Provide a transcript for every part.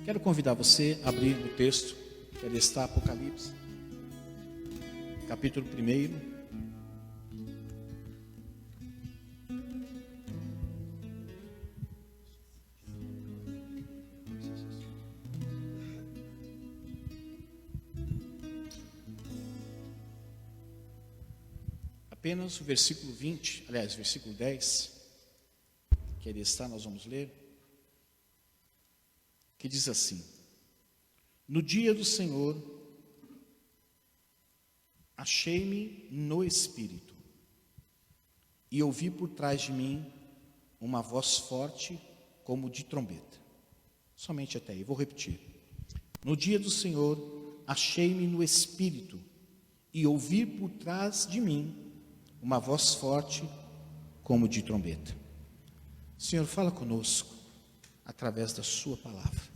Quero convidar você a abrir no texto, que ali está Apocalipse, capítulo 1. Apenas o versículo 20, aliás, versículo 10, que ali está, nós vamos ler, que diz assim: no dia do Senhor, achei-me no Espírito, e ouvi por trás de mim uma voz forte como de trombeta. Somente até aí, vou repetir. No dia do Senhor, achei-me no Espírito, e ouvi por trás de mim uma voz forte como de trombeta. Senhor, fala conosco através da sua palavra.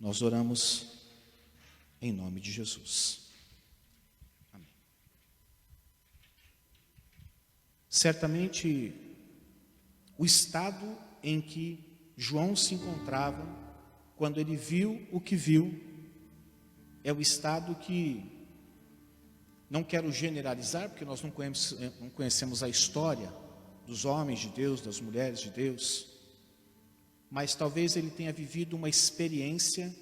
Nós oramos em nome de Jesus. Amém. Certamente, o estado em que João se encontrava, quando ele viu o que viu, é o estado que, não quero generalizar, porque nós não conhecemos a história dos homens de Deus, das mulheres de Deus, mas talvez ele tenha vivido uma experiência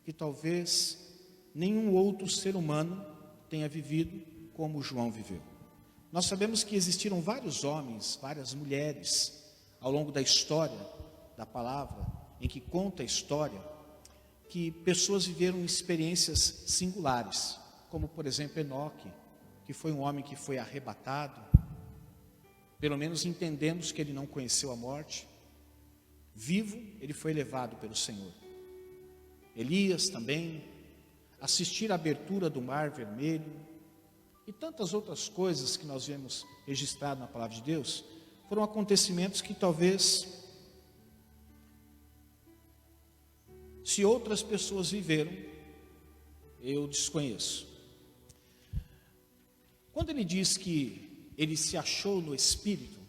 que talvez nenhum outro ser humano tenha vivido como João viveu. Nós sabemos que existiram vários homens, várias mulheres, ao longo da história da palavra, em que conta a história, que pessoas viveram experiências singulares, como por exemplo Enoque, que foi um homem que foi arrebatado, pelo menos entendemos que ele não conheceu a morte. Vivo, ele foi levado pelo Senhor. Elias também, assistir a abertura do Mar Vermelho, e tantas outras coisas que nós vemos registrado na palavra de Deus, foram acontecimentos que talvez, se outras pessoas viveram, eu desconheço. Quando ele diz que ele se achou no Espírito,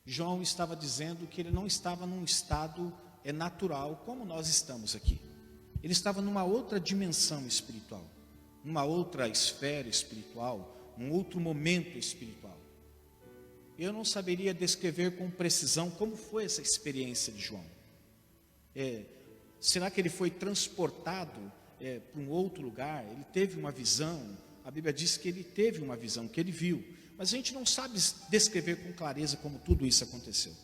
João estava dizendo que ele não estava num estado natural como nós estamos aqui. Ele estava numa outra dimensão espiritual, numa outra esfera espiritual, num outro momento espiritual. Eu não saberia descrever com precisão como foi essa experiência de João. Será que ele foi transportado para um outro lugar? Ele teve uma visão? A Bíblia diz que ele teve uma visão, que ele viu, mas a gente não sabe descrever com clareza como tudo isso aconteceu.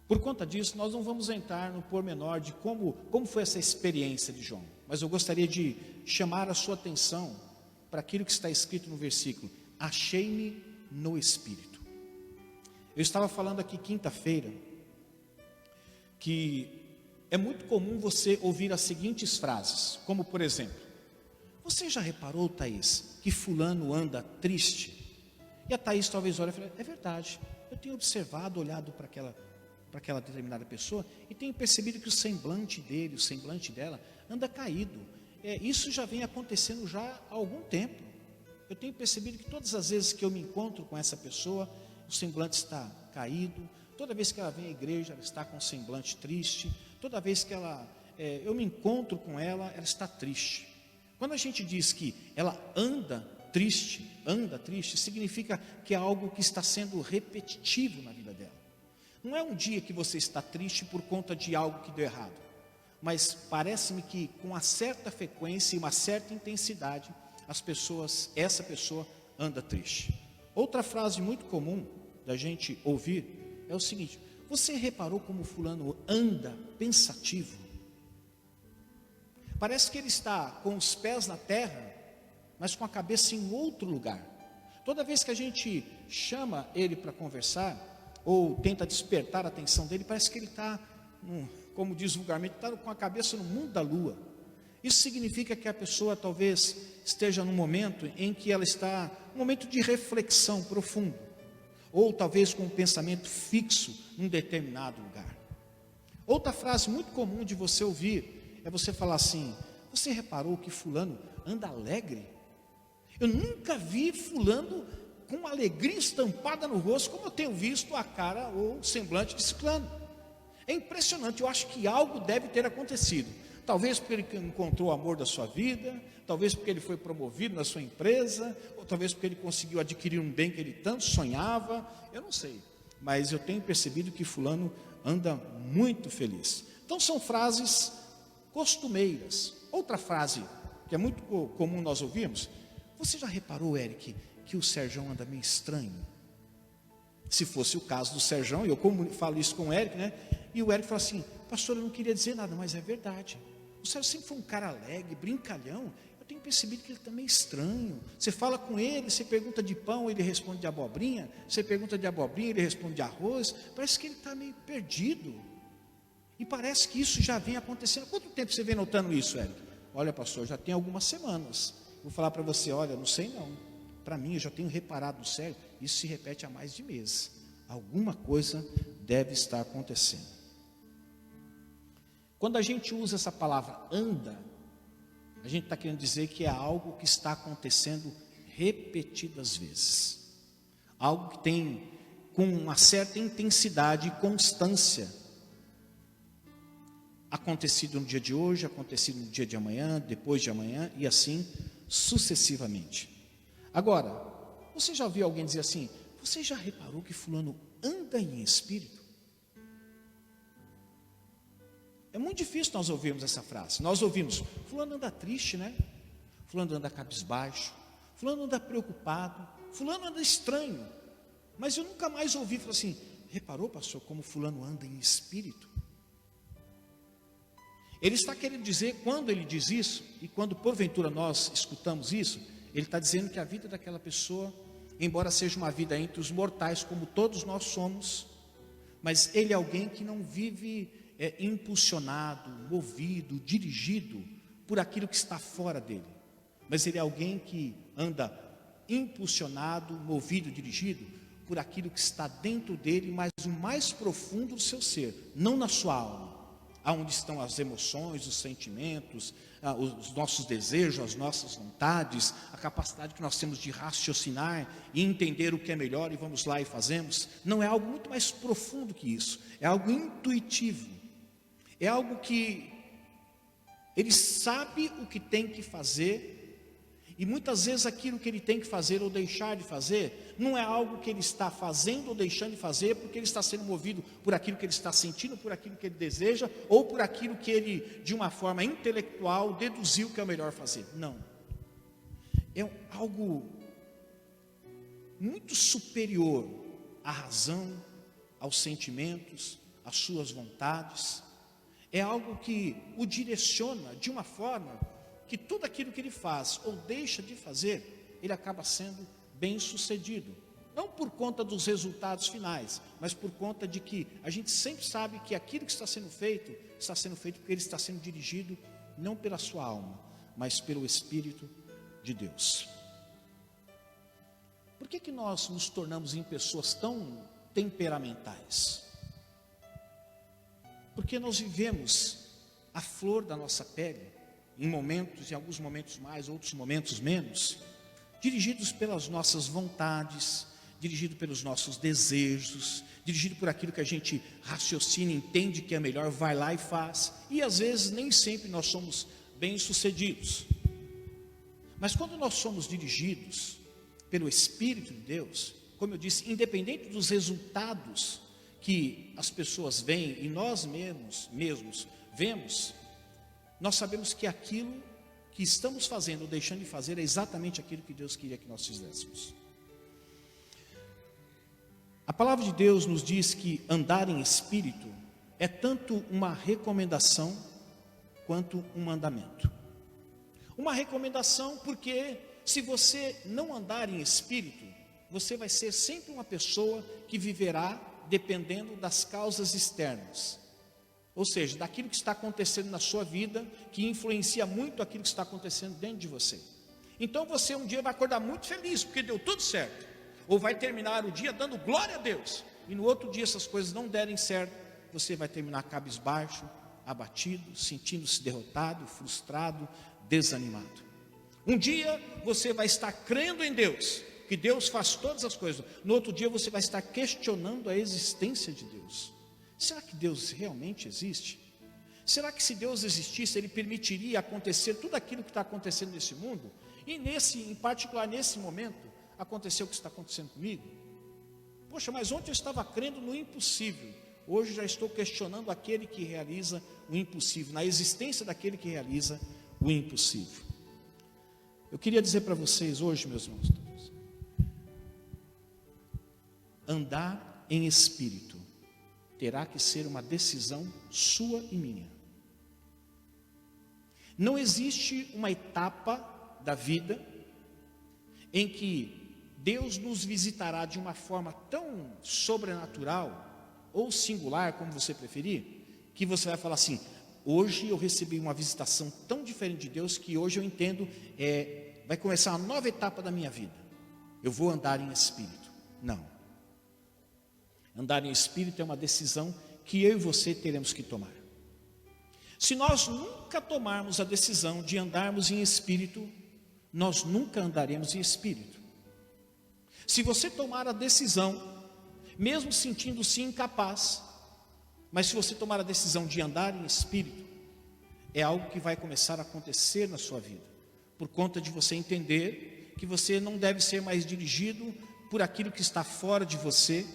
Por conta disso, nós não vamos entrar no pormenor de como foi essa experiência de João, mas eu gostaria de chamar a sua atenção para aquilo que está escrito no versículo: achei-me no Espírito. Eu estava falando aqui quinta-feira que é muito comum você ouvir as seguintes frases, como por exemplo: você já reparou, Thaís, que fulano anda triste? E a Thaís talvez olhe e fale: é verdade, eu tenho observado, olhado para aquela determinada pessoa e tenho percebido que o semblante dele, o semblante dela anda caído. Isso já vem acontecendo já há algum tempo. Eu tenho percebido que todas as vezes que eu me encontro com essa pessoa, o semblante está caído. Toda vez que ela vem à igreja, ela está com o semblante triste. Toda vez que eu me encontro com ela, ela está triste. Quando a gente diz que ela anda triste, significa que é algo que está sendo repetitivo na vida dela. Não é um dia que você está triste por conta de algo que deu errado, mas parece-me que com uma certa frequência e uma certa intensidade, essa pessoa anda triste. Outra frase muito comum da gente ouvir é o seguinte: você reparou como fulano anda pensativo? Parece que ele está com os pés na terra, mas com a cabeça em outro lugar. Toda vez que a gente chama ele para conversar, ou tenta despertar a atenção dele, parece que ele está, como diz vulgarmente, está com a cabeça no mundo da lua. Isso significa que a pessoa talvez esteja num momento em que ela está, num momento de reflexão profundo, ou talvez com um pensamento fixo num determinado lugar. Outra frase muito comum de você ouvir é você falar assim: você reparou que fulano anda alegre? Eu nunca vi fulano com alegria estampada no rosto, como eu tenho visto a cara ou o semblante de ciclano. É impressionante, eu acho que algo deve ter acontecido. Talvez porque ele encontrou o amor da sua vida, talvez porque ele foi promovido na sua empresa, ou talvez porque ele conseguiu adquirir um bem que ele tanto sonhava, eu não sei. Mas eu tenho percebido que fulano anda muito feliz. Então são frases costumeiras. Outra frase que é muito comum nós ouvirmos: você já reparou, Eric, que o Serjão anda meio estranho? Se fosse o caso do Serjão, e eu falo isso com o Eric, né? E o Eric fala assim: pastor, eu não queria dizer nada, mas é verdade. O Sérgio sempre foi um cara alegre, brincalhão. Eu tenho percebido que ele está meio estranho. Você fala com ele, você pergunta de pão, ele responde de abobrinha. Você pergunta de abobrinha, ele responde de arroz. Parece que ele está meio perdido. E parece que isso já vem acontecendo. Quanto tempo você vem notando isso, Eric? Olha, pastor, já tem algumas semanas. Vou falar para você: olha, não sei não. Para mim, eu já tenho reparado no Sérgio, isso se repete há mais de meses. Alguma coisa deve estar acontecendo. Quando a gente usa essa palavra anda, a gente está querendo dizer que é algo que está acontecendo repetidas vezes. Algo que tem com uma certa intensidade e constância acontecido no dia de hoje, acontecido no dia de amanhã, depois de amanhã e assim sucessivamente. Agora, você já ouviu alguém dizer assim: você já reparou que fulano anda em espírito? É muito difícil nós ouvirmos essa frase. Nós ouvimos: fulano anda triste, né? Fulano anda cabisbaixo, fulano anda preocupado, fulano anda estranho. Mas eu nunca mais ouvi falar assim: reparou, pastor, como fulano anda em espírito? Ele está querendo dizer, quando ele diz isso, e quando porventura nós escutamos isso, ele está dizendo que a vida daquela pessoa, embora seja uma vida entre os mortais, como todos nós somos, mas ele é alguém que não vive impulsionado, movido, dirigido por aquilo que está fora dele. Mas ele é alguém que anda impulsionado, movido, dirigido por aquilo que está dentro dele, mas o mais profundo do seu ser, não na sua alma, aonde estão as emoções, os sentimentos, os nossos desejos, as nossas vontades, a capacidade que nós temos de raciocinar e entender o que é melhor e vamos lá e fazemos. Não, é algo muito mais profundo que isso, é algo intuitivo, é algo que ele sabe o que tem que fazer. E muitas vezes aquilo que ele tem que fazer ou deixar de fazer, não é algo que ele está fazendo ou deixando de fazer, porque ele está sendo movido por aquilo que ele está sentindo, por aquilo que ele deseja, ou por aquilo que ele, de uma forma intelectual, deduziu que é o melhor fazer. Não. É algo muito superior à razão, aos sentimentos, às suas vontades. É algo que o direciona de uma forma que tudo aquilo que ele faz ou deixa de fazer, ele acaba sendo bem sucedido. Não por conta dos resultados finais, mas por conta de que a gente sempre sabe que aquilo que está sendo feito porque ele está sendo dirigido não pela sua alma, mas pelo Espírito de Deus. Por que nós nos tornamos em pessoas tão temperamentais? Porque nós vivemos a flor da nossa pele, em alguns momentos mais, outros momentos menos, dirigidos pelas nossas vontades, dirigido pelos nossos desejos, dirigido por aquilo que a gente raciocina, entende que é melhor, vai lá e faz, e às vezes nem sempre nós somos bem-sucedidos. Mas quando nós somos dirigidos pelo Espírito de Deus, como eu disse, independente dos resultados que as pessoas veem e nós mesmos vemos, nós sabemos que aquilo que estamos fazendo ou deixando de fazer é exatamente aquilo que Deus queria que nós fizéssemos. A palavra de Deus nos diz que andar em espírito é tanto uma recomendação quanto um mandamento. Uma recomendação porque se você não andar em espírito, você vai ser sempre uma pessoa que viverá dependendo das causas externas. Ou seja, daquilo que está acontecendo na sua vida, que influencia muito aquilo que está acontecendo dentro de você. Então você um dia vai acordar muito feliz, porque deu tudo certo. Ou vai terminar o dia dando glória a Deus. E no outro dia essas coisas não derem certo, você vai terminar cabisbaixo, abatido, sentindo-se derrotado, frustrado, desanimado. Um dia você vai estar crendo em Deus, que Deus faz todas as coisas. No outro dia você vai estar questionando a existência de Deus. será que Deus realmente existe? Será que se Deus existisse, Ele permitiria acontecer tudo aquilo que está acontecendo nesse mundo? E em particular nesse momento, aconteceu o que está acontecendo comigo? Poxa, mas ontem eu estava crendo no impossível. Hoje já estou questionando aquele que realiza o impossível, na existência daquele que realiza o impossível. Eu queria dizer para vocês hoje, meus irmãos, andar em espírito terá que ser uma decisão sua e minha. Não existe uma etapa da vida em que Deus nos visitará de uma forma tão sobrenatural ou singular, como você preferir, que você vai falar assim: hoje eu recebi uma visitação tão diferente de Deus que hoje eu entendo, vai começar uma nova etapa da minha vida. Eu vou andar em espírito. Não. Andar em espírito é uma decisão que eu e você teremos que tomar. Se nós nunca tomarmos a decisão de andarmos em espírito, nós nunca andaremos em espírito. Se você tomar a decisão, mesmo sentindo-se incapaz, mas se você tomar a decisão de andar em espírito, é algo que vai começar a acontecer na sua vida, por conta de você entender que você não deve ser mais dirigido por aquilo que está fora de você,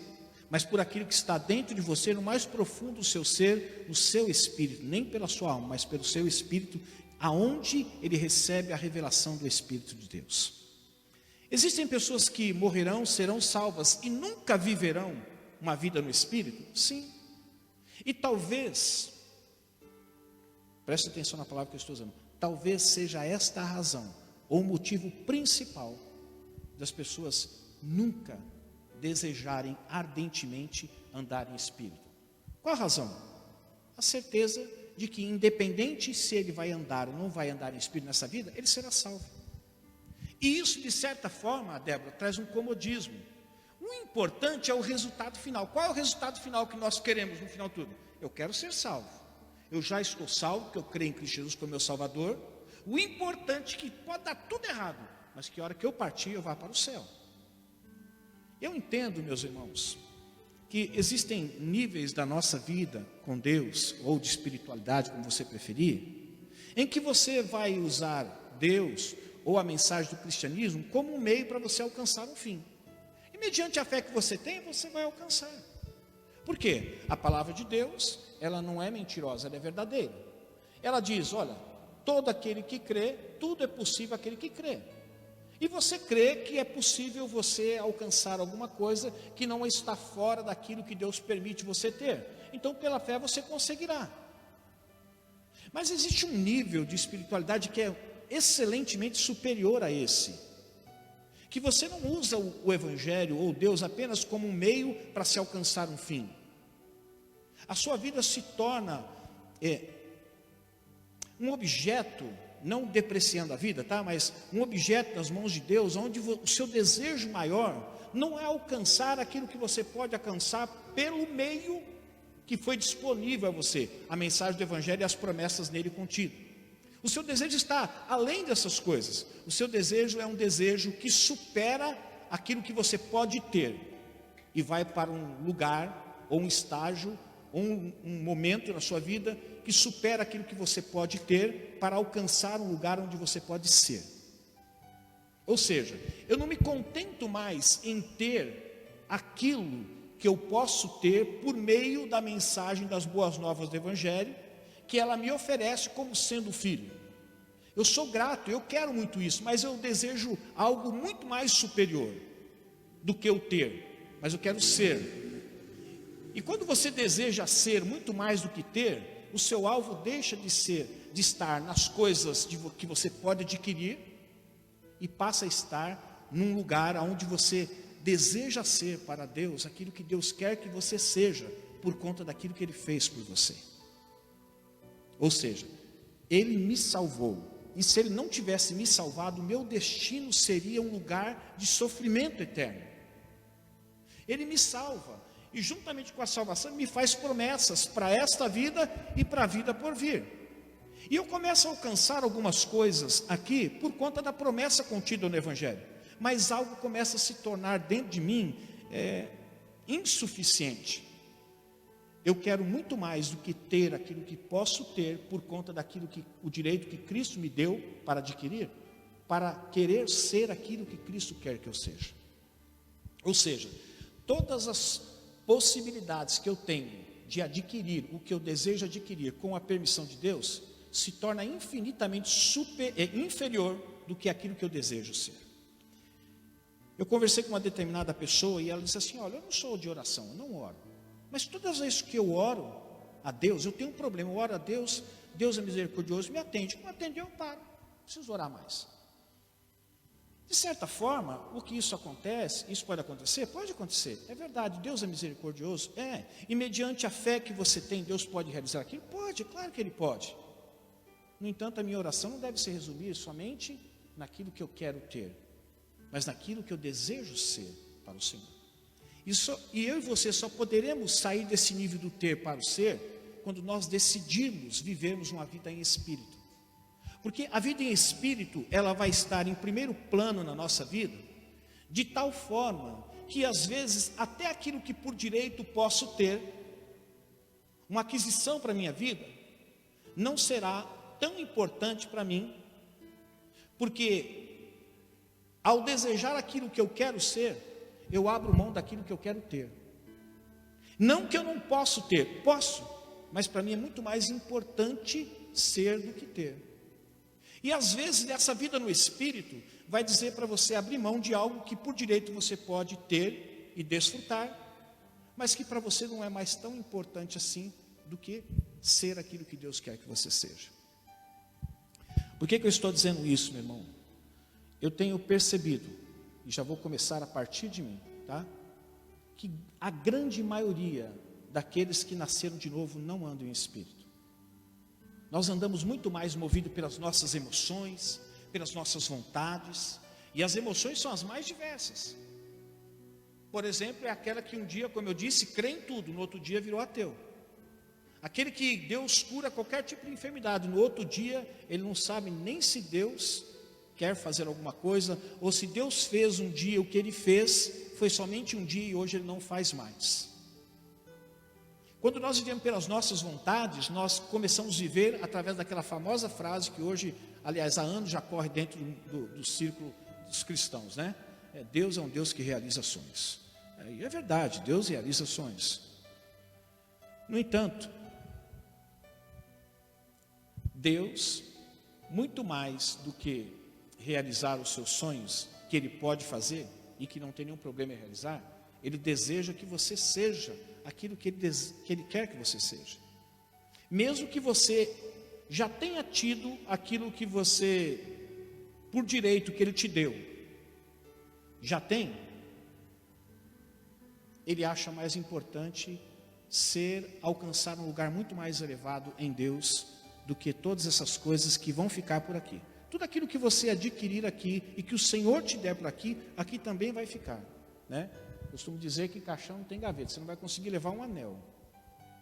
mas por aquilo que está dentro de você, no mais profundo do seu ser, no seu espírito, nem pela sua alma, mas pelo seu espírito, aonde ele recebe a revelação do Espírito de Deus. Existem pessoas que morrerão, serão salvas e nunca viverão uma vida no Espírito? Sim. E talvez, preste atenção na palavra que eu estou usando, talvez seja esta a razão, ou o motivo principal das pessoas nunca desejarem ardentemente andar em Espírito. Qual a razão? A certeza de que independente se ele vai andar ou não vai andar em Espírito nessa vida, ele será salvo. E isso, de certa forma, Débora, traz um comodismo. O importante é o resultado final. Qual é o resultado final que nós queremos no final de tudo? Eu quero ser salvo. Eu já estou salvo, porque eu creio em Cristo Jesus como meu Salvador. O importante é que pode dar tudo errado, mas que a hora que eu partir, eu vá para o céu. Eu entendo, meus irmãos, que existem níveis da nossa vida com Deus, ou de espiritualidade, como você preferir, em que você vai usar Deus ou a mensagem do cristianismo como um meio para você alcançar um fim. E mediante a fé que você tem, você vai alcançar. Por quê? A palavra de Deus, ela não é mentirosa, ela é verdadeira. Ela diz, olha, todo aquele que crê, tudo é possível àquele que crê. E você crê que é possível você alcançar alguma coisa que não está fora daquilo que Deus permite você ter. Então, pela fé você conseguirá. Mas existe um nível de espiritualidade que é excelentemente superior a esse. Que você não usa o Evangelho ou Deus apenas como um meio para se alcançar um fim. A sua vida se torna um objeto, não depreciando a vida, tá? Mas um objeto nas mãos de Deus, onde o seu desejo maior não é alcançar aquilo que você pode alcançar pelo meio que foi disponível a você, a mensagem do Evangelho e as promessas nele contidas. O seu desejo está além dessas coisas. O seu desejo é um desejo que supera aquilo que você pode ter e vai para um lugar, ou um estágio, ou um momento na sua vida que supera aquilo que você pode ter para alcançar um lugar onde você pode ser. Ou seja, eu não me contento mais em ter aquilo que eu posso ter por meio da mensagem das boas novas do Evangelho, que ela me oferece como sendo filho. Eu sou grato, eu quero muito isso, mas eu desejo algo muito mais superior do que eu ter, mas eu quero ser. E quando você deseja ser muito mais do que ter, o seu alvo deixa de estar nas coisas que você pode adquirir e passa a estar num lugar onde você deseja ser para Deus aquilo que Deus quer que você seja, por conta daquilo que Ele fez por você. Ou seja, Ele me salvou, e se Ele não tivesse me salvado, meu destino seria um lugar de sofrimento eterno. Ele me salva, e juntamente com a salvação me faz promessas para esta vida e para a vida por vir. E eu começo a alcançar algumas coisas aqui por conta da promessa contida no Evangelho, mas algo começa a se tornar dentro de mim insuficiente. eu quero muito mais do que ter aquilo que posso ter por conta daquilo que o direito que Cristo me deu para adquirir, para querer ser aquilo que Cristo quer que eu seja. Ou seja, todas as possibilidades que eu tenho de adquirir o que eu desejo adquirir com a permissão de Deus, se torna infinitamente inferior do que aquilo que eu desejo ser. Eu conversei com uma determinada pessoa e ela disse assim: olha, eu não sou de oração, eu não oro. Mas todas as vezes que eu oro a Deus, eu tenho um problema, eu oro a Deus, Deus é misericordioso, me atende. Não atende, eu paro, preciso orar mais. De certa forma, o que isso acontece, isso pode acontecer? Pode acontecer, é verdade, Deus é misericordioso, e mediante a fé que você tem, Deus pode realizar aquilo? Pode, claro que Ele pode. No entanto, a minha oração não deve se resumir somente naquilo que eu quero ter, mas naquilo que eu desejo ser para o Senhor. E eu e você só poderemos sair desse nível do ter para o ser, quando nós decidirmos vivermos uma vida em espírito. Porque a vida em espírito, ela vai estar em primeiro plano na nossa vida, de tal forma que às vezes até aquilo que por direito posso ter, uma aquisição para a minha vida, não será tão importante para mim, porque ao desejar aquilo que eu quero ser, eu abro mão daquilo que eu quero ter. Não que eu não posso ter, posso, mas para mim é muito mais importante ser do que ter. E às vezes essa vida no Espírito vai dizer para você abrir mão de algo que por direito você pode ter e desfrutar, mas que para você não é mais tão importante assim do que ser aquilo que Deus quer que você seja. Por que eu estou dizendo isso, meu irmão? Eu tenho percebido, e já vou começar a partir de mim, tá? Que a grande maioria daqueles que nasceram de novo não andam em espírito. Nós andamos muito mais movidos pelas nossas emoções, pelas nossas vontades, e as emoções são as mais diversas. Por exemplo, é aquela que um dia, como eu disse, crê em tudo, no outro dia virou ateu. Aquele que Deus cura qualquer tipo de enfermidade, no outro dia ele não sabe nem se Deus quer fazer alguma coisa, ou se Deus fez um dia o que Ele fez, foi somente um dia e hoje Ele não faz mais. Quando nós vivemos pelas nossas vontades, nós começamos a viver através daquela famosa frase que hoje, aliás, há anos já corre dentro do círculo dos cristãos, né? Deus é um Deus que realiza sonhos. E é verdade, Deus realiza sonhos. No entanto, Deus, muito mais do que realizar os seus sonhos, que Ele pode fazer e que não tem nenhum problema em realizar, Ele deseja que você seja aquilo que Ele quer que você seja. Mesmo que você já tenha tido aquilo que você, por direito que Ele te deu, já tem, Ele acha mais importante alcançar um lugar muito mais elevado em Deus do que todas essas coisas que vão ficar por aqui. Tudo aquilo que você adquirir aqui e que o Senhor te der por aqui, aqui também vai ficar, né? Eu costumo dizer que caixão não tem gaveta, você não vai conseguir levar um anel,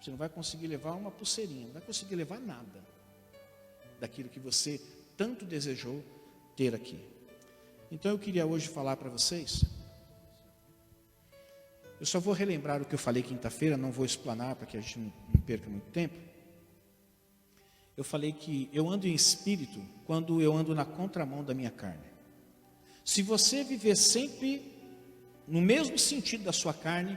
você não vai conseguir levar uma pulseirinha, não vai conseguir levar nada daquilo que você tanto desejou ter aqui. Então eu queria hoje falar para vocês, eu só vou relembrar o que eu falei quinta-feira, não vou explanar para que a gente não perca muito tempo. Eu falei que eu ando em espírito quando eu ando na contramão da minha carne. Se você viver sempre no mesmo sentido da sua carne,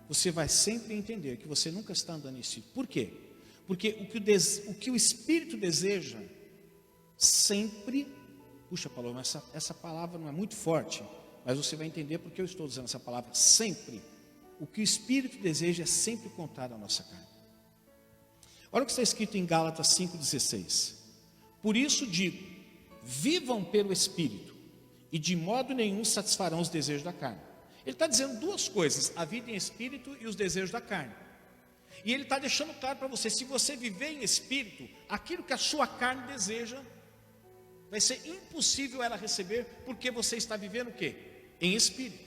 você vai sempre entender que você nunca está andando em espírito. Por quê? Porque o que o Espírito deseja, sempre, puxa Paulo, essa palavra não é muito forte, mas você vai entender porque eu estou usando essa palavra, sempre. O que o Espírito deseja é sempre contrário à nossa carne. Olha o que está escrito em Gálatas 5,16. Por isso digo, vivam pelo Espírito, e de modo nenhum satisfarão os desejos da carne. Ele está dizendo duas coisas, a vida em Espírito e os desejos da carne. E ele está deixando claro para você, se você viver em Espírito, aquilo que a sua carne deseja, vai ser impossível ela receber, porque você está vivendo o quê? Em Espírito.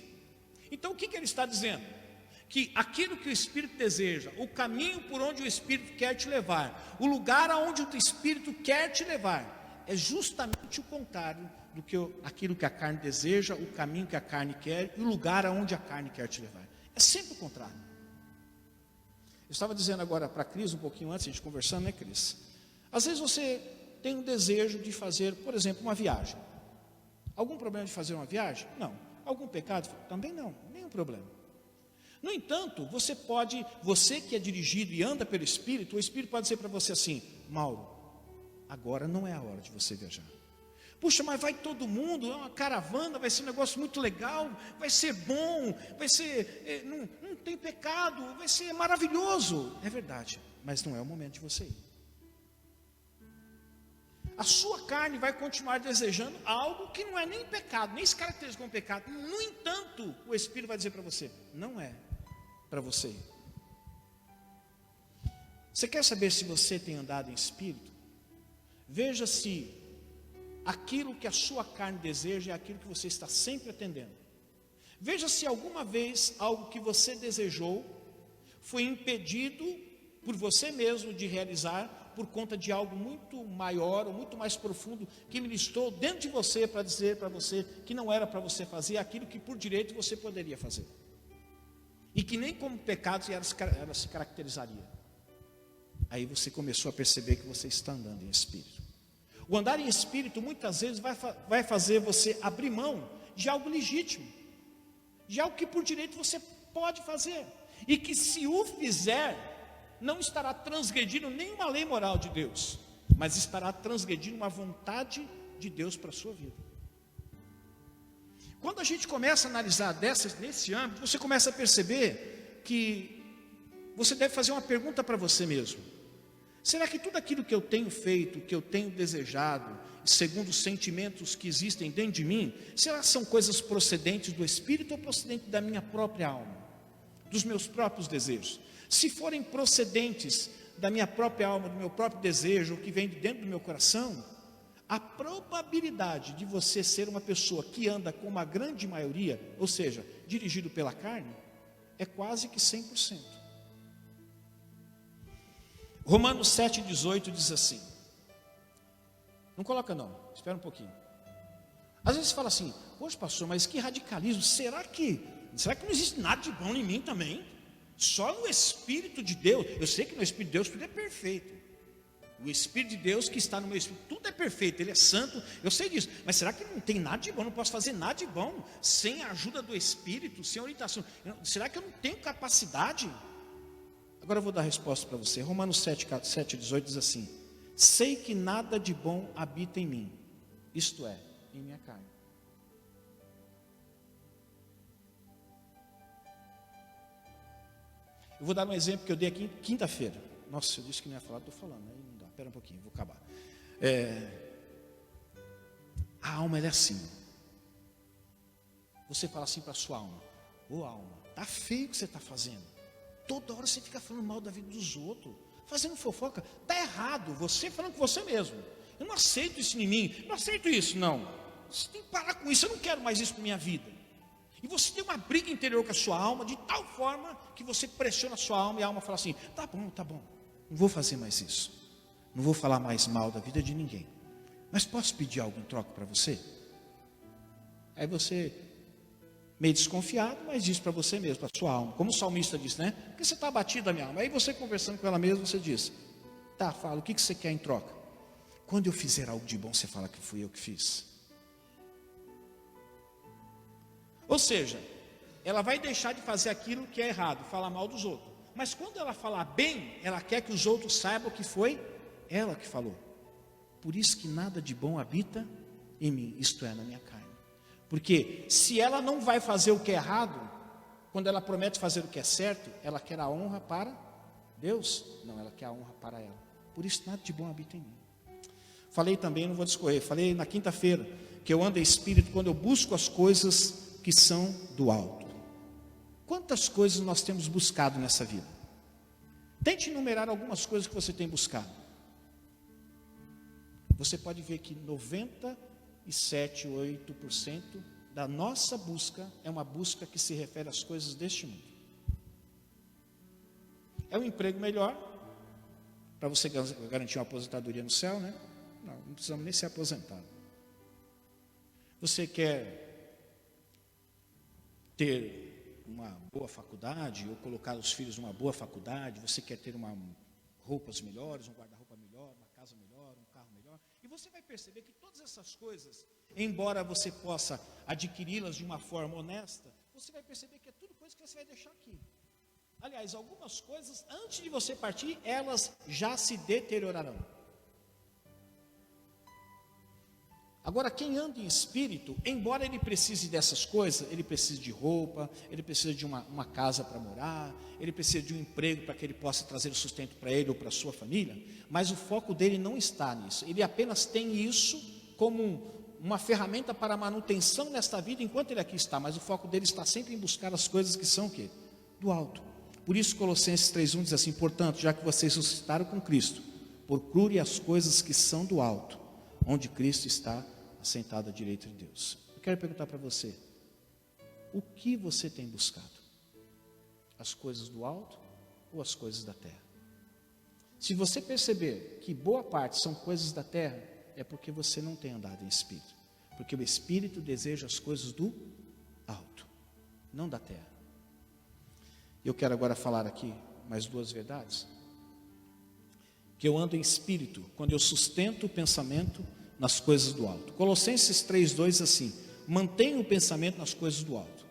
Então o que ele está dizendo? Que aquilo que o Espírito deseja, o caminho por onde o Espírito quer te levar, o lugar aonde o Espírito quer te levar, é justamente o contrário do que aquilo que a carne deseja, o caminho que a carne quer e o lugar aonde a carne quer te levar. É sempre o contrário. Eu estava dizendo agora para a Cris, um pouquinho antes, a gente conversando, né, Cris? Às vezes você tem um desejo de fazer, por exemplo, uma viagem. Algum problema de fazer uma viagem? Não. Algum pecado? Também não, nenhum problema. No entanto, você que é dirigido e anda pelo Espírito, o Espírito pode dizer para você assim: Mauro, agora não é a hora de você viajar. Puxa, mas vai todo mundo, é uma caravana, vai ser um negócio muito legal, vai ser bom, vai ser, não tem pecado, vai ser maravilhoso. É verdade, mas não é o momento de você ir. A sua carne vai continuar desejando algo que não é nem pecado, nem se caracteriza como pecado. No entanto, o Espírito vai dizer para você: não é para você ir. Você quer saber se você tem andado em Espírito? Veja se aquilo que a sua carne deseja é aquilo que você está sempre atendendo. Veja se alguma vez algo que você desejou foi impedido por você mesmo de realizar, por conta de algo muito maior ou muito mais profundo que ministrou dentro de você para dizer para você que não era para você fazer aquilo que por direito você poderia fazer. E que nem como pecado ela se caracterizaria. Aí você começou a perceber que você está andando em Espírito. O andar em Espírito muitas vezes vai fazer você abrir mão de algo legítimo, de algo que por direito você pode fazer, e que se o fizer, não estará transgredindo nenhuma lei moral de Deus, mas estará transgredindo uma vontade de Deus para a sua vida. Quando a gente começa a analisar nesse âmbito, você começa a perceber que você deve fazer uma pergunta para você mesmo: será que tudo aquilo que eu tenho feito, que eu tenho desejado, segundo os sentimentos que existem dentro de mim, será que são coisas procedentes do Espírito ou procedentes da minha própria alma, dos meus próprios desejos? Se forem procedentes da minha própria alma, do meu próprio desejo, o que vem de dentro do meu coração, a probabilidade de você ser uma pessoa que anda com uma grande maioria, ou seja, dirigido pela carne, é quase que 100%. Romanos 7,18 diz assim, não coloca não, espera um pouquinho. Às vezes você fala assim: poxa pastor, mas que radicalismo, será que não existe nada de bom em mim também? Só no Espírito de Deus. Eu sei que no Espírito de Deus tudo é perfeito. O Espírito de Deus que está no meu Espírito, tudo é perfeito, Ele é santo, eu sei disso. Mas será que não tem nada de bom? Não posso fazer nada de bom sem a ajuda do Espírito, sem orientação? Será que eu não tenho capacidade? Agora eu vou dar a resposta para você. Romanos 7,18 diz assim: sei que nada de bom habita em mim, isto é, em minha carne. Eu vou dar um exemplo que eu dei aqui quinta-feira. Nossa, eu disse que não ia falar, estou falando, aí não dá, espera um pouquinho, vou acabar. A alma ela é assim. Você fala assim para a sua alma: ô alma, está feio o que você está fazendo. Toda hora você fica falando mal da vida dos outros, fazendo fofoca, está errado, você falando com você mesmo. Eu não aceito isso em mim, não aceito isso, não. Você tem que parar com isso, eu não quero mais isso para a minha vida. E você tem uma briga interior com a sua alma, de tal forma que você pressiona a sua alma e a alma fala assim: tá bom, não vou fazer mais isso, não vou falar mais mal da vida de ninguém, mas posso pedir algo em troca para você? Aí você, meio desconfiado, mas diz para você mesmo, para a sua alma, como o salmista disse, né? Porque você está abatido da minha alma. Aí você conversando com ela mesma, você diz: tá, fala, o que você quer em troca? Quando eu fizer algo de bom, você fala que fui eu que fiz. Ou seja, ela vai deixar de fazer aquilo que é errado, falar mal dos outros. Mas quando ela falar bem, ela quer que os outros saibam que foi ela que falou. Por isso que nada de bom habita em mim, isto é, na minha carne. Porque se ela não vai fazer o que é errado, quando ela promete fazer o que é certo, ela quer a honra para Deus? Não, ela quer a honra para ela. Por isso nada de bom habita em mim. Falei também, não vou discorrer, falei na quinta-feira que eu ando em Espírito quando eu busco as coisas que são do alto. Quantas coisas nós temos buscado nessa vida? Tente enumerar algumas coisas que você tem buscado. Você pode ver que 97, 8% da nossa busca é uma busca que se refere às coisas deste mundo. É um emprego melhor, para você garantir uma aposentadoria no céu, né? Não precisamos nem ser aposentado. Você quer ter uma boa faculdade, ou colocar os filhos numa boa faculdade, você quer ter roupas melhores, um guarda-roupa melhor, uma casa melhor, um carro melhor. E você vai perceber que todas essas coisas, embora você possa adquiri-las de uma forma honesta, você vai perceber que é tudo coisa que você vai deixar aqui. Aliás, algumas coisas, antes de você partir, elas já se deteriorarão. Agora, quem anda em espírito, embora ele precise dessas coisas, ele precisa de roupa, ele precisa de uma casa para morar, ele precisa de um emprego para que ele possa trazer o sustento para ele ou para a sua família, mas o foco dele não está nisso. Ele apenas tem isso como uma ferramenta para a manutenção nesta vida enquanto ele aqui está, mas o foco dele está sempre em buscar as coisas que são o quê? Do alto. Por isso Colossenses 3:1 diz assim: portanto, já que vocês ressuscitaram com Cristo, procure as coisas que são do alto, onde Cristo está sentado à direita de Deus. Eu quero perguntar para você, o que você tem buscado? As coisas do alto ou as coisas da terra? Se você perceber que boa parte são coisas da terra, é porque você não tem andado em espírito. Porque o espírito deseja as coisas do alto, não da terra. Eu quero agora falar aqui mais duas verdades. Que eu ando em espírito quando eu sustento o pensamento nas coisas do alto. Colossenses 3:2 diz assim: mantenha o pensamento nas coisas do alto.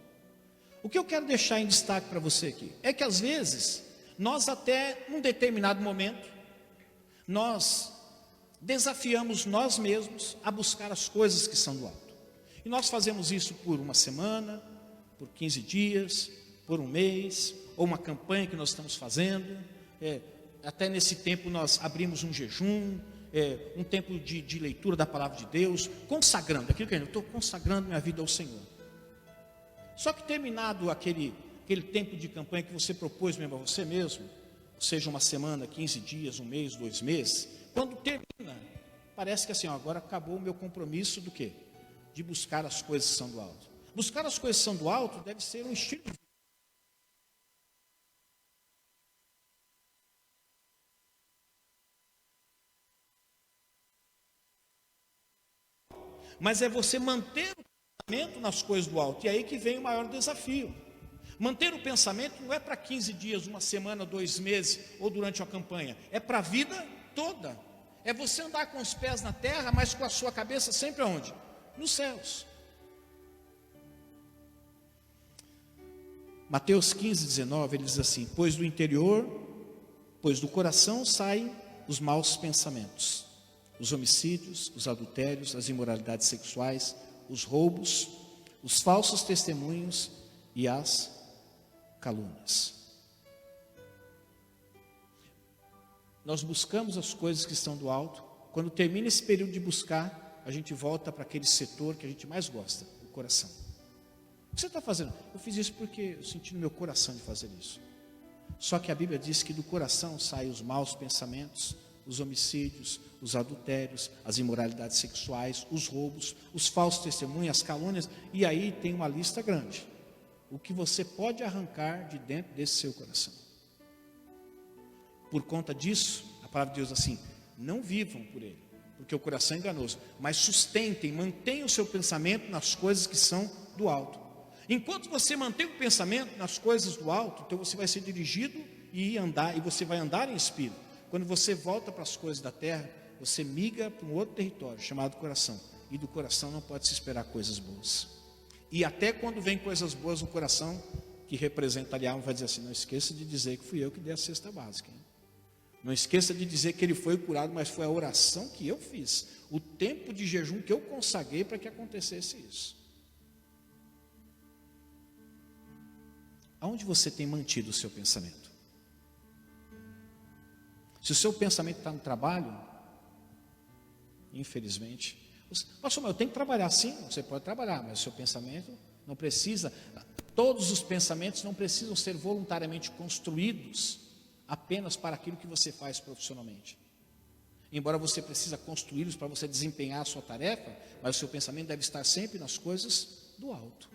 O que eu quero deixar em destaque para você aqui é que às vezes nós até num determinado momento nós desafiamos nós mesmos a buscar as coisas que são do alto. E nós fazemos isso por uma semana, por 15 dias, por um mês, ou uma campanha que nós estamos fazendo. Até nesse tempo nós abrimos um jejum, um tempo de leitura da palavra de Deus, consagrando, aquilo que eu estou consagrando minha vida ao Senhor. Só que terminado aquele tempo de campanha que você propôs mesmo a você mesmo, seja uma semana, 15 dias, um mês, 2 meses, quando termina, parece que assim, agora acabou o meu compromisso do quê? De buscar as coisas que são do alto. Buscar as coisas que são do alto deve ser um estilo de vida. Mas é você manter o pensamento nas coisas do alto. E aí que vem o maior desafio. Manter o pensamento não é para 15 dias, uma semana, 2 meses, ou durante uma campanha. É para a vida toda. É você andar com os pés na terra, mas com a sua cabeça sempre aonde? Nos céus. Mateus 15:19, ele diz assim: pois do coração saem os maus pensamentos, os homicídios, os adultérios, as imoralidades sexuais, os roubos, os falsos testemunhos e as calúnias. Nós buscamos as coisas que estão do alto. Quando termina esse período de buscar, a gente volta para aquele setor que a gente mais gosta, o coração. O que você está fazendo? Eu fiz isso porque eu senti no meu coração de fazer isso. Só que a Bíblia diz que do coração saem os maus pensamentos, os homicídios, os adultérios, as imoralidades sexuais, os roubos, os falsos testemunhos, as calúnias, e aí tem uma lista grande. O que você pode arrancar de dentro desse seu coração. Por conta disso, a palavra de Deus diz assim: não vivam por ele, porque o coração é enganoso, mas sustentem, mantenham o seu pensamento nas coisas que são do alto. Enquanto você mantém o pensamento nas coisas do alto, então você vai ser dirigido e você vai andar em espírito. Quando você volta para as coisas da terra, você migra para um outro território chamado coração. E do coração não pode se esperar coisas boas. E até quando vem coisas boas no coração, que representa ali, vai dizer assim: não esqueça de dizer que fui eu que dei a cesta básica, hein? Não esqueça de dizer que ele foi curado, mas foi a oração que eu fiz, o tempo de jejum que eu consagrei para que acontecesse isso. Aonde você tem mantido o seu pensamento? Se o seu pensamento está no trabalho, infelizmente, pastor, mas eu tenho que trabalhar. Sim, você pode trabalhar, mas o seu pensamento não precisa, todos os pensamentos não precisam ser voluntariamente construídos apenas para aquilo que você faz profissionalmente. Embora você precisa construí-los para você desempenhar a sua tarefa, mas o seu pensamento deve estar sempre nas coisas do alto.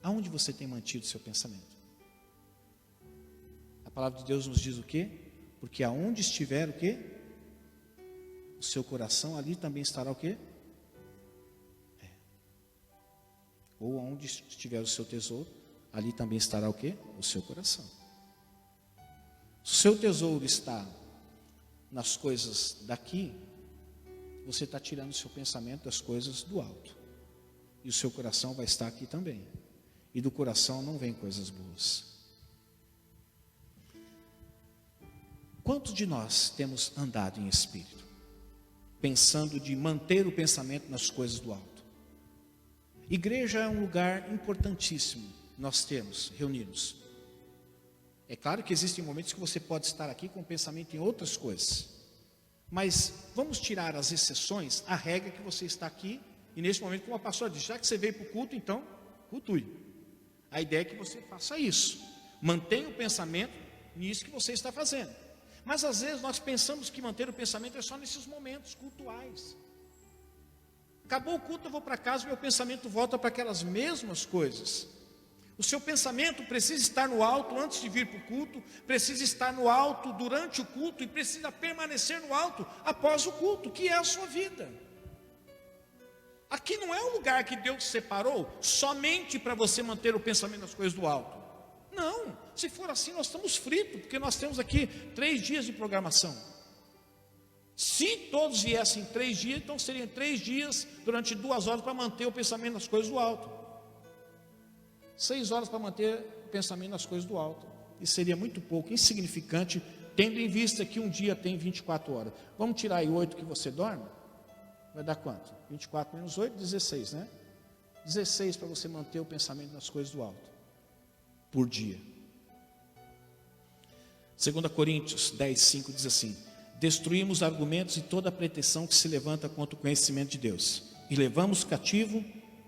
Aonde você tem mantido o seu pensamento? A palavra de Deus nos diz o quê? Porque aonde estiver o quê? O seu coração, ali também estará o quê? Ou onde estiver o seu tesouro, ali também estará o quê? O seu coração. Se o seu tesouro está nas coisas daqui, você está tirando o seu pensamento das coisas do alto. E o seu coração vai estar aqui também. E do coração não vem coisas boas. Quantos de nós temos andado em espírito, pensando de manter o pensamento nas coisas do alto? Igreja é um lugar importantíssimo, nós temos reunidos. É claro que existem momentos que você pode estar aqui com o pensamento em outras coisas. Mas vamos tirar as exceções, a regra é que você está aqui, e nesse momento, como a pastora disse, já que você veio para o culto, então, cultue. A ideia é que você faça isso. Mantenha o pensamento nisso que você está fazendo. Mas às vezes nós pensamos que manter o pensamento é só nesses momentos cultuais. Acabou o culto, eu vou para casa, meu pensamento volta para aquelas mesmas coisas. O seu pensamento precisa estar no alto antes de vir para o culto, precisa estar no alto durante o culto e precisa permanecer no alto após o culto, que é a sua vida. Aqui não é um lugar que Deus separou somente para você manter o pensamento nas coisas do alto. Não, se for assim nós estamos fritos, porque nós temos aqui 3 dias de programação. Se todos viessem 3 dias, então seriam 3 dias durante 2 horas para manter o pensamento nas coisas do alto. 6 horas para manter o pensamento nas coisas do alto. Isso seria muito pouco, insignificante, tendo em vista que um dia tem 24 horas. Vamos tirar aí 8 que você dorme? Vai dar quanto? 24 menos 8, 16, né? 16 para você manter o pensamento nas coisas do alto, por dia. 2 Coríntios 10, 5 diz assim: destruímos argumentos e toda pretensão que se levanta contra o conhecimento de Deus, e levamos cativo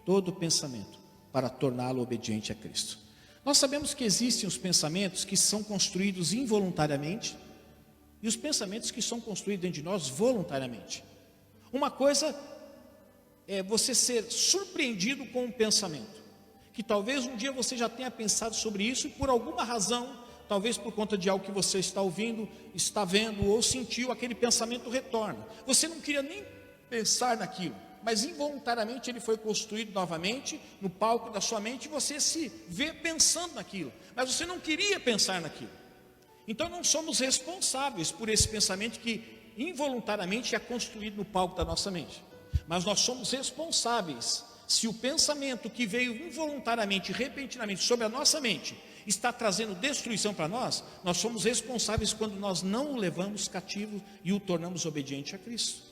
todo o pensamento, para torná-lo obediente a Cristo. Nós sabemos que existem os pensamentos que são construídos involuntariamente, e os pensamentos que são construídos dentro de nós voluntariamente. Uma coisa é você ser surpreendido com um pensamento, que talvez um dia você já tenha pensado sobre isso, e por alguma razão, talvez por conta de algo que você está ouvindo, está vendo ou sentiu, aquele pensamento retorna. Você não queria nem pensar naquilo, mas involuntariamente ele foi construído novamente no palco da sua mente, e você se vê pensando naquilo, mas você não queria pensar naquilo. Então não somos responsáveis por esse pensamento que involuntariamente é construído no palco da nossa mente, mas nós somos responsáveis se o pensamento que veio involuntariamente, repentinamente sobre a nossa mente está trazendo destruição para nós. Nós somos responsáveis quando nós não o levamos cativo e o tornamos obediente a Cristo.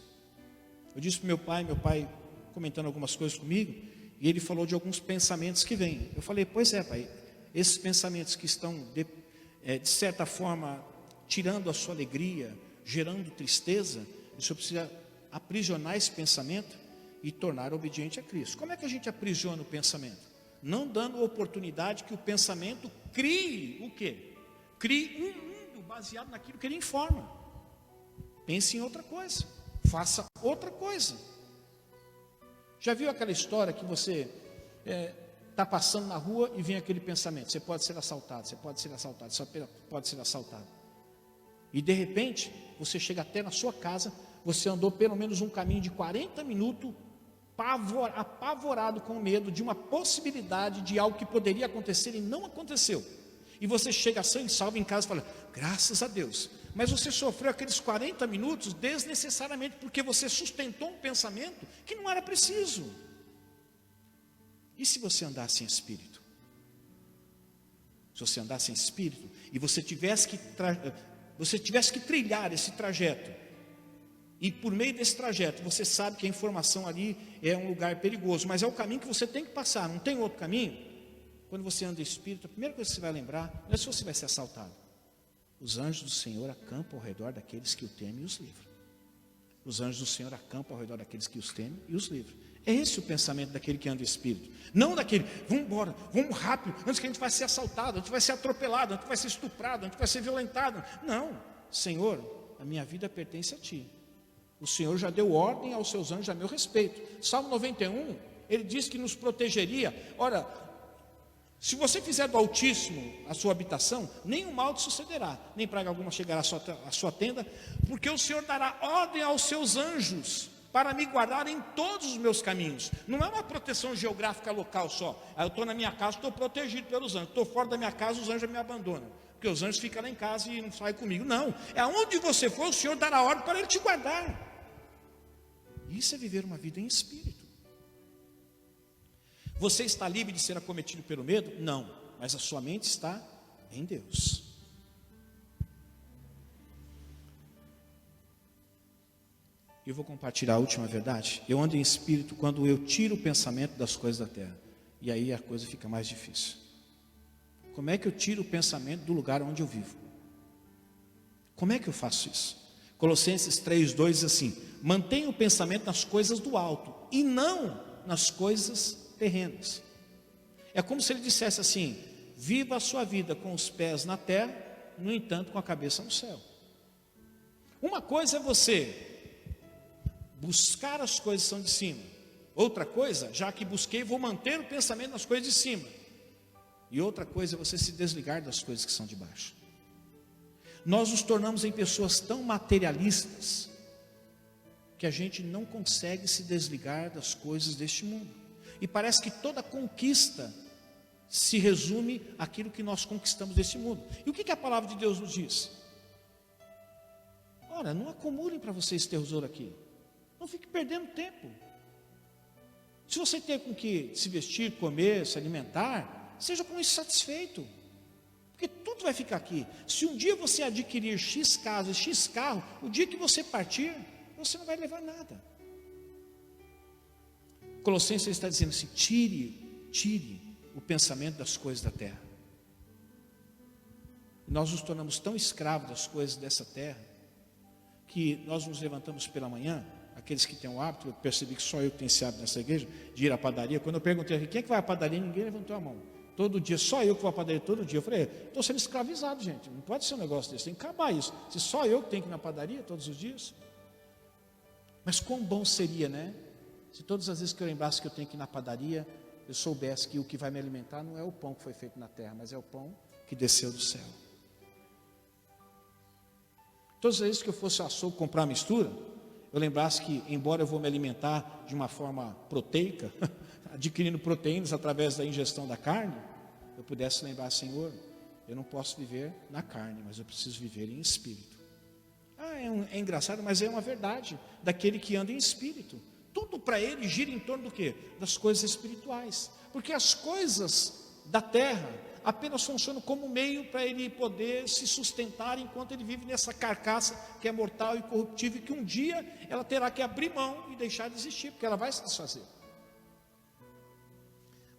Eu disse para meu pai comentando algumas coisas comigo, e ele falou de alguns pensamentos que vêm. Eu falei, pois é, pai, esses pensamentos que estão de certa forma tirando a sua alegria, gerando tristeza, o senhor precisa aprisionar esse pensamento e tornar obediente a Cristo. Como é que a gente aprisiona o pensamento? Não dando oportunidade que o pensamento crie o quê? Crie um mundo baseado naquilo que ele informa. Pense em outra coisa, faça outra coisa. Já viu aquela história que você está passando na rua e vem aquele pensamento: você pode ser assaltado, você pode ser assaltado, você pode ser assaltado. E de repente, você chega até na sua casa, você andou pelo menos um caminho de 40 minutos, apavorado com medo de uma possibilidade de algo que poderia acontecer e não aconteceu. E você chega sã e salvo em casa e fala, graças a Deus. Mas você sofreu aqueles 40 minutos desnecessariamente, porque você sustentou um pensamento que não era preciso. E se você andasse em espírito? Se você andasse em espírito e você tivesse que trilhar esse trajeto, e por meio desse trajeto você sabe que a informação ali é um lugar perigoso, mas é o caminho que você tem que passar, não tem outro caminho. Quando você anda em espírito, a primeira coisa que você vai lembrar não é se você vai ser assaltado. Os anjos do Senhor acampam ao redor daqueles que o temem e os livram. Os anjos do Senhor acampam ao redor daqueles que os temem e os livram. É esse o pensamento daquele que anda em espírito. Não daquele, vamos embora, vamos rápido, antes que a gente vai ser assaltado, antes vai ser atropelado, antes vai ser estuprado, antes vai ser violentado. Não, Senhor, a minha vida pertence a Ti. O Senhor já deu ordem aos seus anjos a meu respeito. Salmo 91, ele diz que nos protegeria. Ora, se você fizer do Altíssimo a sua habitação, nenhum mal te sucederá, nem praga alguma chegará à sua tenda, porque o Senhor dará ordem aos seus anjos para me guardar em todos os meus caminhos. Não é uma proteção geográfica local só. Eu estou na minha casa, estou protegido pelos anjos. Estou fora da minha casa, os anjos me abandonam. Porque os anjos ficam lá em casa e não saem comigo. Não, é aonde você for, o Senhor dará ordem para Ele te guardar. Isso é viver uma vida em espírito. Você está livre de ser acometido pelo medo? Não, mas a sua mente está em Deus. Eu vou compartilhar a última verdade. Eu ando em espírito quando eu tiro o pensamento das coisas da terra. E aí a coisa fica mais difícil. Como é que eu tiro o pensamento do lugar onde eu vivo? Como é que eu faço isso? Colossenses 3:2 diz assim: mantenha o pensamento nas coisas do alto e não nas coisas terrenas. É como se ele dissesse assim: viva a sua vida com os pés na terra, no entanto com a cabeça no céu. Uma coisa é você buscar as coisas que são de cima. Outra coisa, já que busquei, vou manter o pensamento nas coisas de cima. E outra coisa é você se desligar das coisas que são de baixo. Nós nos tornamos em pessoas tão materialistas que a gente não consegue se desligar das coisas deste mundo. E parece que toda conquista se resume àquilo que nós conquistamos deste mundo. E o que a palavra de Deus nos diz? Ora, não acumulem para vocês tesouro aqui. Não fique perdendo tempo. Se você tem com que se vestir, comer, se alimentar, seja com isso satisfeito. Porque tudo vai ficar aqui. Se um dia você adquirir X casa, X carro, o dia que você partir, você não vai levar nada. Colossenses está dizendo assim: tire o pensamento das coisas da terra. Nós nos tornamos tão escravos das coisas dessa terra, que nós nos levantamos pela manhã. Aqueles que têm o hábito, eu percebi que só eu que tenho esse hábito nessa igreja, de ir à padaria. Quando eu perguntei aqui, quem é que vai à padaria, ninguém levantou a mão. Todo dia, só eu que vou à padaria todo dia. Eu falei, estou sendo escravizado, gente, não pode ser um negócio desse, tem que acabar isso. Se só eu que tenho que ir na padaria todos os dias. Mas quão bom seria, né? Se todas as vezes que eu lembrasse que eu tenho que ir na padaria, eu soubesse que o que vai me alimentar não é o pão que foi feito na terra, mas é o pão que desceu do céu. Todas as vezes que eu fosse ao açougue comprar mistura, eu lembrasse que, embora eu vou me alimentar de uma forma proteica, adquirindo proteínas através da ingestão da carne, eu pudesse lembrar: Senhor, eu não posso viver na carne, mas eu preciso viver em espírito. É engraçado, mas é uma verdade daquele que anda em espírito. Tudo para ele gira em torno do quê? Das coisas espirituais. Porque as coisas da terra apenas funcionam como meio para ele poder se sustentar enquanto ele vive nessa carcaça que é mortal e corruptível, e que um dia ela terá que abrir mão e deixar de existir, porque ela vai se desfazer.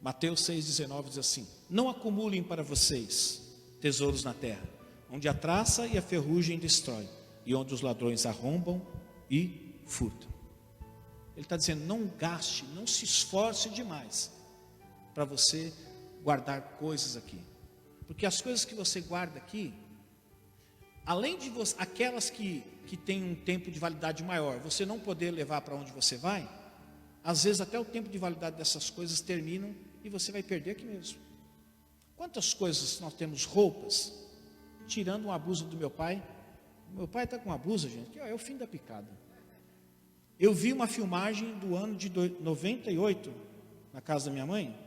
Mateus 6,19 diz assim: não acumulem para vocês tesouros na terra, onde a traça e a ferrugem destrói, e onde os ladrões arrombam e furtam. Ele está dizendo: não gaste, não se esforce demais para você guardar coisas aqui, porque as coisas que você guarda aqui, além de você, aquelas que têm um tempo de validade maior, você não poder levar para onde você vai, às vezes até o tempo de validade dessas coisas terminam e você vai perder aqui mesmo. Quantas coisas nós temos, roupas, tirando uma blusa do meu pai está com uma blusa, gente, que é o fim da picada. Eu vi uma filmagem do ano de 98 na casa da minha mãe.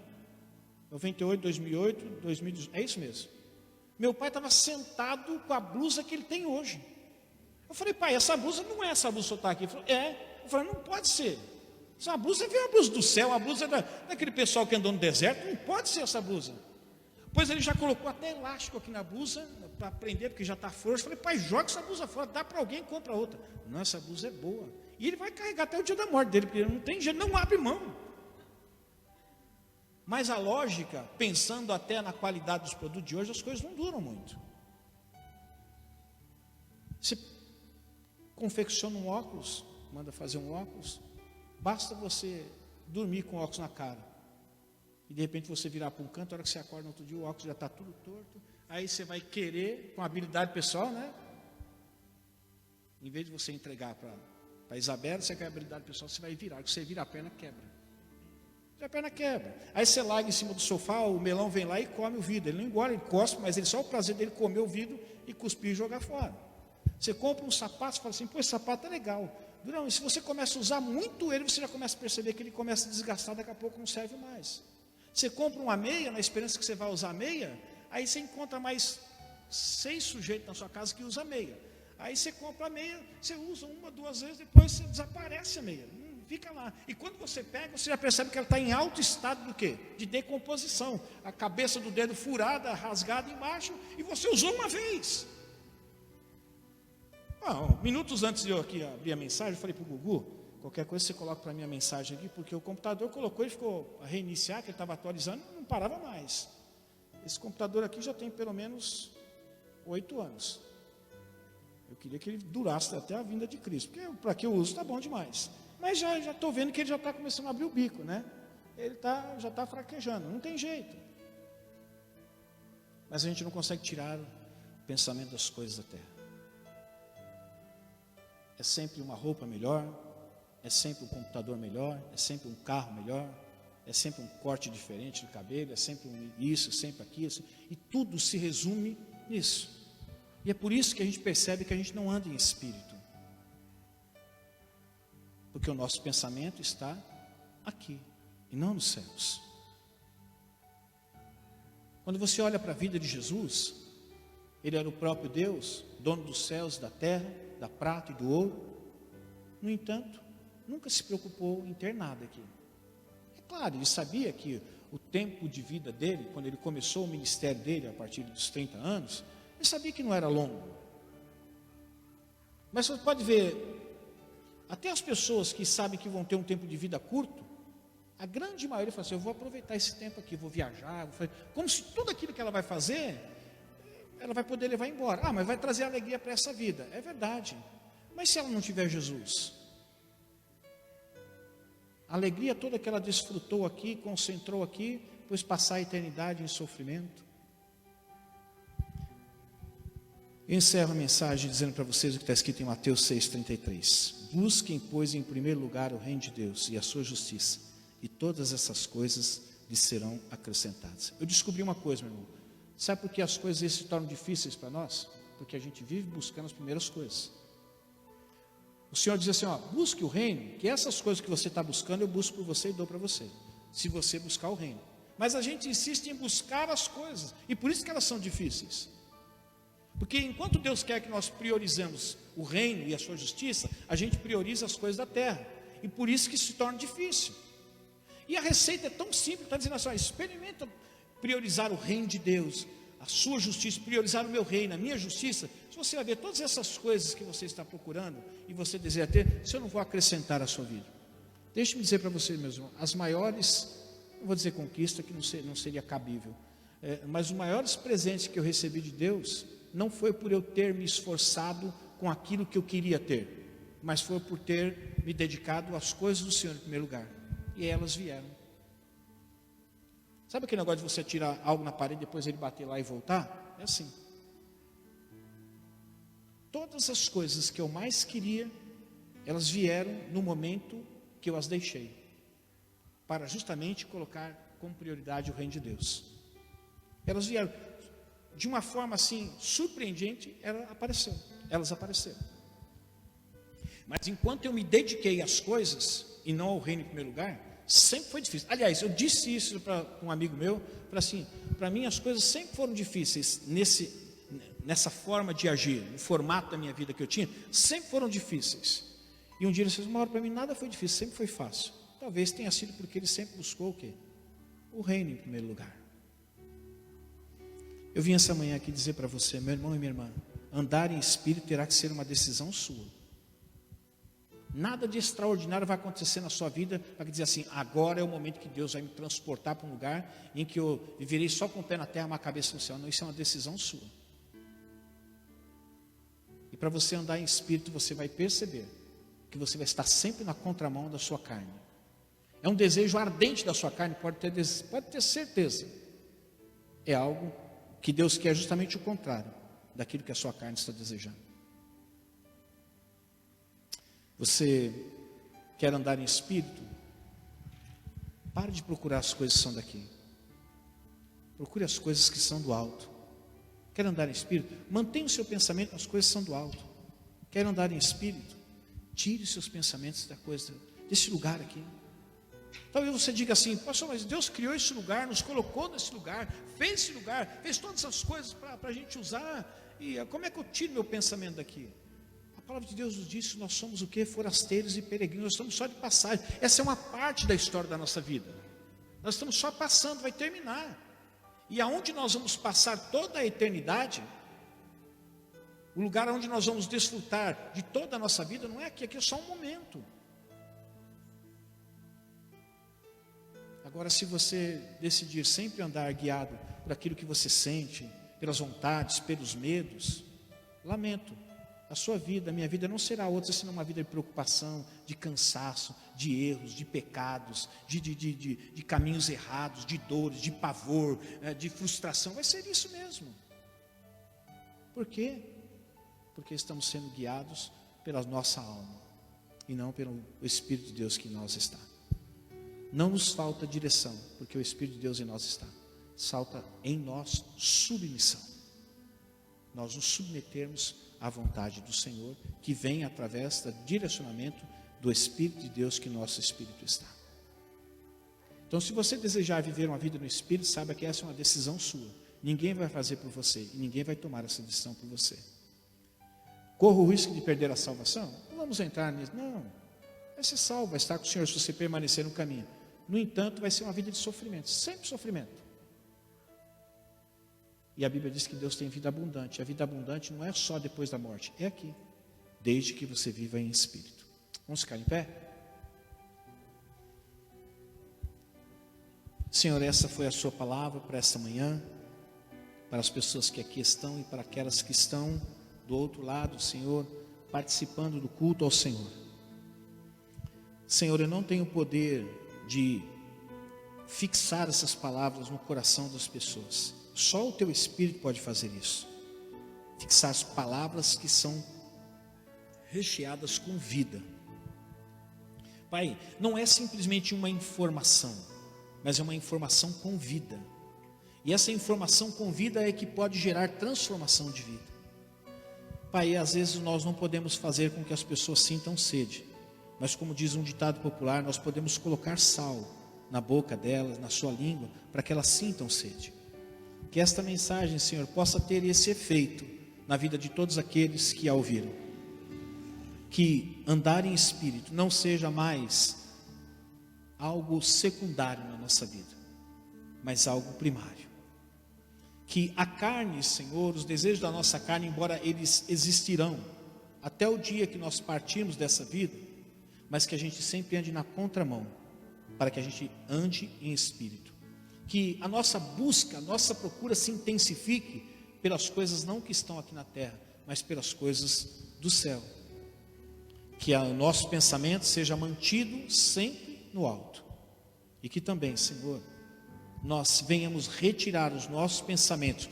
98, 2008, 2018, é isso mesmo. Meu pai estava sentado com a blusa que ele tem hoje. Eu falei: pai, essa blusa não é essa blusa que o senhor está aqui. Ele falou: é. Eu falei: não pode ser. Essa blusa veio a blusa do céu, a blusa daquele pessoal que andou no deserto, não pode ser essa blusa. Pois ele já colocou até elástico aqui na blusa, para prender, porque já está frouxo. Eu falei: pai, joga essa blusa fora, dá para alguém e compra outra. Não, essa blusa é boa. E ele vai carregar até o dia da morte dele, porque ele não tem jeito, não abre mão. Mas a lógica, pensando até na qualidade dos produtos de hoje, as coisas não duram muito. Você confecciona um óculos, manda fazer um óculos, basta você dormir com o óculos na cara, e de repente você virar para um canto, a hora que você acorda no outro dia, o óculos já está tudo torto, aí você vai querer, com habilidade pessoal, né? Em vez de você entregar para a Isabela, você quer habilidade pessoal, você vai virar, que você vira a perna, quebra. A perna quebra. Aí você larga em cima do sofá, o melão vem lá e come o vidro. Ele não engole, ele cospe, mas ele só o prazer dele comer o vidro e cuspir e jogar fora. Você compra um sapato e fala assim: pô, esse sapato é legal. Não, e se você começa a usar muito ele, você já começa a perceber que ele começa a desgastar, daqui a pouco não serve mais. Você compra uma meia, na esperança que você vai usar a meia, aí você encontra mais 6 sujeitos na sua casa que usam meia. Aí você compra a meia, você usa 1, 2 vezes, depois você desaparece a meia. Fica lá. E quando você pega, você já percebe que ela está em alto estado do quê? De decomposição. A cabeça do dedo furada, rasgada embaixo, e você usou uma vez. Minutos antes de eu aqui abrir a mensagem, eu falei para o Gugu, qualquer coisa você coloca para mim a mensagem aqui, porque o computador colocou e ficou a reiniciar, que ele estava atualizando, não parava mais. Esse computador aqui já tem pelo menos 8 anos. Eu queria que ele durasse até a vinda de Cristo, porque para que eu uso está bom demais. Mas já estou vendo que ele já está começando a abrir o bico, né? Ele já está fraquejando, não tem jeito. Mas a gente não consegue tirar o pensamento das coisas da terra. É sempre uma roupa melhor, é sempre um computador melhor, é sempre um carro melhor, é sempre um corte diferente do cabelo, é sempre isso, sempre aquilo, e tudo se resume nisso. E é por isso que a gente percebe que a gente não anda em espírito, porque o nosso pensamento está aqui e não nos céus. Quando você olha para a vida de Jesus, ele era o próprio Deus, dono dos céus, da terra, da prata e do ouro. No entanto, nunca se preocupou em ter nada aqui. É claro, ele sabia que o tempo de vida dele, quando ele começou o ministério dele, a partir dos 30 anos, ele sabia que não era longo. Mas você pode ver, até as pessoas que sabem que vão ter um tempo de vida curto, a grande maioria fala assim, eu vou aproveitar esse tempo aqui, vou viajar, como se tudo aquilo que ela vai fazer, ela vai poder levar embora. Mas vai trazer alegria para essa vida. É verdade. Mas se ela não tiver Jesus? A alegria toda que ela desfrutou aqui, concentrou aqui, pois passar a eternidade em sofrimento. Eu encerro a mensagem dizendo para vocês o que está escrito em Mateus 6,33. Busquem, pois, em primeiro lugar o reino de Deus e a sua justiça, e todas essas coisas lhes serão acrescentadas. Eu descobri uma coisa, meu irmão. Sabe por que as coisas se tornam difíceis para nós? Porque a gente vive buscando as primeiras coisas. O Senhor diz assim, busque o reino, que essas coisas que você está buscando, eu busco por você e dou para você, se você buscar o reino. Mas a gente insiste em buscar as coisas, e por isso que elas são difíceis. Porque enquanto Deus quer que nós priorizemos o reino e a sua justiça, a gente prioriza as coisas da terra, e por isso que se torna difícil. E a receita é tão simples, está dizendo assim, experimenta priorizar o reino de Deus, a sua justiça, priorizar o meu reino, a minha justiça. Se você vai ver todas essas coisas que você está procurando e você deseja ter, se eu não vou acrescentar à sua vida. Deixe-me dizer para você, meus irmãos, as maiores, não vou dizer conquista, que não seria cabível, mas os maiores presentes que eu recebi de Deus, não foi por eu ter me esforçado com aquilo que eu queria ter, mas foi por ter me dedicado às coisas do Senhor em primeiro lugar, e elas vieram. Sabe aquele negócio de você tirar algo na parede, depois ele bater lá e voltar? É assim. Todas as coisas que eu mais queria, elas vieram no momento que eu as deixei, para justamente colocar como prioridade o reino de Deus. Elas vieram de uma forma assim surpreendente, elas apareceram. Mas enquanto eu me dediquei às coisas e não ao reino em primeiro lugar, sempre foi difícil. Aliás, eu disse isso para um amigo meu, assim, para mim as coisas sempre foram difíceis nessa forma de agir, no formato da minha vida que eu tinha, sempre foram difíceis. E um dia ele disse, uma hora para mim nada foi difícil, sempre foi fácil. Talvez tenha sido porque ele sempre buscou o quê? O reino em primeiro lugar. Eu vim essa manhã aqui dizer para você, meu irmão e minha irmã, andar em espírito terá que ser uma decisão sua. Nada de extraordinário vai acontecer na sua vida para dizer assim, agora é o momento que Deus vai me transportar para um lugar em que eu viverei só com o pé na terra, uma cabeça no céu. Não, isso é uma decisão sua. E para você andar em espírito, você vai perceber que você vai estar sempre na contramão da sua carne. É um desejo ardente da sua carne, pode ter certeza. É algo que Deus quer justamente o contrário daquilo que a sua carne está desejando. Você quer andar em espírito? Pare de procurar as coisas que são daqui. Procure as coisas que são do alto. Quer andar em espírito? Mantenha o seu pensamento nas coisas que são do alto. Quer andar em espírito? Tire seus pensamentos desse lugar aqui. Talvez você diga assim: pastor, mas Deus criou esse lugar, nos colocou nesse lugar, fez esse lugar, fez todas essas coisas para a gente usar, e como é que eu tiro meu pensamento daqui? A palavra de Deus nos diz que nós somos o quê? Forasteiros e peregrinos, nós estamos só de passagem. Essa é uma parte da história da nossa vida. Nós estamos só passando, vai terminar. E aonde nós vamos passar toda a eternidade, o lugar onde nós vamos desfrutar de toda a nossa vida, não é aqui, aqui é só um momento. Agora, se você decidir sempre andar guiado por aquilo que você sente, pelas vontades, pelos medos, lamento, a sua vida, a minha vida não será outra senão uma vida de preocupação, de cansaço, de erros, de pecados, de caminhos errados, de dores, de pavor, de frustração. Vai ser isso mesmo. Por quê? Porque estamos sendo guiados pela nossa alma e não pelo Espírito de Deus que em nós está. Não nos falta direção, porque o Espírito de Deus em nós está. Falta em nós submissão. Nós nos submetermos à vontade do Senhor, que vem através do direcionamento do Espírito de Deus que em nosso Espírito está. Então, se você desejar viver uma vida no Espírito, saiba que essa é uma decisão sua. Ninguém vai fazer por você e ninguém vai tomar essa decisão por você. Corra o risco de perder a salvação? Não vamos entrar nisso, não. Vai ser salvo, vai estar com o Senhor se você permanecer no caminho. No entanto, vai ser uma vida de sofrimento, sempre sofrimento. E a Bíblia diz que Deus tem vida abundante. A vida abundante não é só depois da morte, é aqui, desde que você viva em espírito. Vamos ficar em pé? Senhor, essa foi a sua palavra para esta manhã, para as pessoas que aqui estão e para aquelas que estão do outro lado, Senhor, participando do culto ao Senhor. Senhor, eu não tenho poder de fixar essas palavras no coração das pessoas. Só o Teu Espírito pode fazer isso. Fixar as palavras que são recheadas com vida. Pai, não é simplesmente uma informação, mas é uma informação com vida. E essa informação com vida é que pode gerar transformação de vida. Pai, às vezes nós não podemos fazer com que as pessoas sintam sede, mas como diz um ditado popular, nós podemos colocar sal na boca delas, na sua língua, para que elas sintam sede. Que esta mensagem, Senhor, possa ter esse efeito na vida de todos aqueles que a ouviram. Que andar em espírito não seja mais algo secundário na nossa vida, mas algo primário. Que a carne, Senhor, os desejos da nossa carne, embora eles existirão até o dia que nós partirmos dessa vida, mas que a gente sempre ande na contramão, para que a gente ande em espírito. Que a nossa busca, a nossa procura se intensifique pelas coisas não que estão aqui na terra, mas pelas coisas do céu. Que o nosso pensamento seja mantido sempre no alto. E que também, Senhor, nós venhamos retirar os nossos pensamentos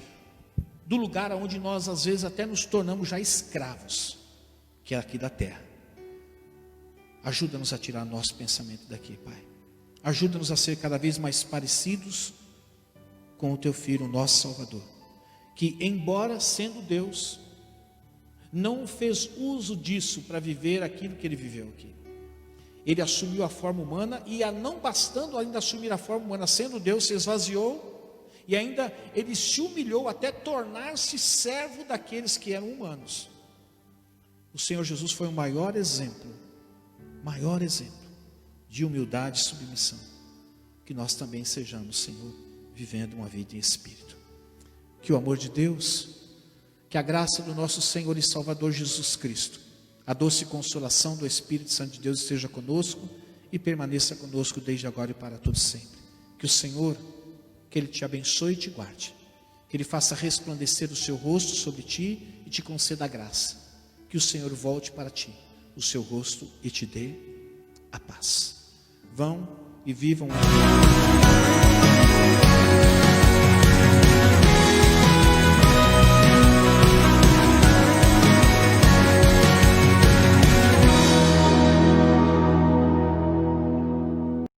do lugar onde nós às vezes até nos tornamos já escravos, que é aqui da terra. Ajuda-nos a tirar nosso pensamento daqui, Pai. Ajuda-nos a ser cada vez mais parecidos com o Teu Filho, o nosso Salvador, que embora sendo Deus, não fez uso disso para viver aquilo que Ele viveu aqui. Ele assumiu a forma humana e, não bastando ainda assumir a forma humana, sendo Deus, se esvaziou e ainda Ele se humilhou até tornar-se servo daqueles que eram humanos. O Senhor Jesus foi o maior exemplo de humildade e submissão. Que nós também sejamos, Senhor, vivendo uma vida em espírito. Que o amor de Deus, que a graça do nosso Senhor e Salvador Jesus Cristo, a doce consolação do Espírito Santo de Deus esteja conosco e permaneça conosco desde agora e para todos sempre. Que o Senhor, que Ele te abençoe e te guarde, que Ele faça resplandecer o seu rosto sobre ti e te conceda a graça. Que o Senhor volte para ti o seu rosto e te dê a paz. Vão e vivam a